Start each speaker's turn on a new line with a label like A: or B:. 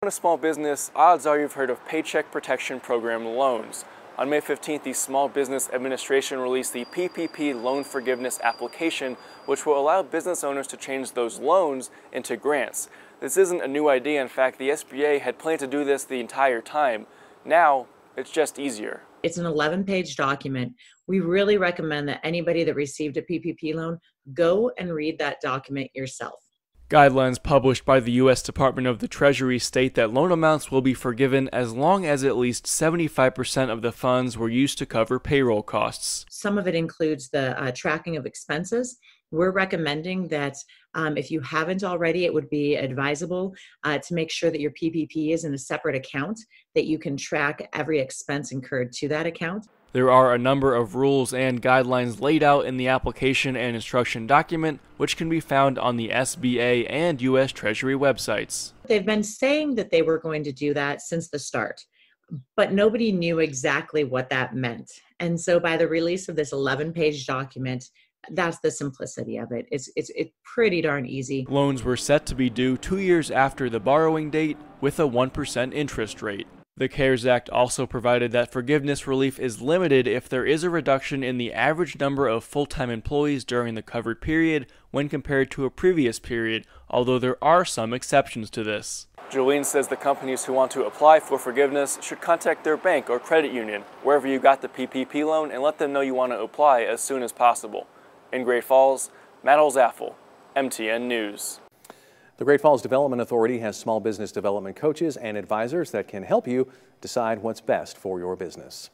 A: In a small business, odds are you've heard of Paycheck Protection Program loans. On May 15th, the Small Business Administration released the PPP loan forgiveness application, which will allow business owners to change those loans into grants. This isn't a new idea. In fact, the SBA had planned to do this the entire time. Now, it's just easier.
B: It's an 11-page document. We really recommend that anybody that received a PPP loan go and read that document yourself.
A: Guidelines published by the U.S. Department of the Treasury state that loan amounts will be forgiven as long as at least 75% of the funds were used to cover payroll costs.
B: Some of it includes the tracking of expenses. We're recommending that if you haven't already, it would be advisable to make sure that your PPP is in a separate account, that you can track every expense incurred to that account.
A: There are a number of rules and guidelines laid out in the application and instruction document, which can be found on the SBA and U.S. Treasury websites.
B: They've been saying that they were going to do that since the start, but nobody knew exactly what that meant. And so by the release of this 11-page document, that's the simplicity of it. It's pretty darn easy.
A: Loans were set to be due 2 years after the borrowing date with a 1% interest rate. The CARES Act also provided that forgiveness relief is limited if there is a reduction in the average number of full-time employees during the covered period when compared to a previous period, although there are some exceptions to this. Jolene says the companies who want to apply for forgiveness should contact their bank or credit union, wherever you got the PPP loan, and let them know you want to apply as soon as possible. In Great Falls, Matt Olzaffel, MTN News.
C: The Great Falls Development Authority has small business development coaches and advisors that can help you decide what's best for your business.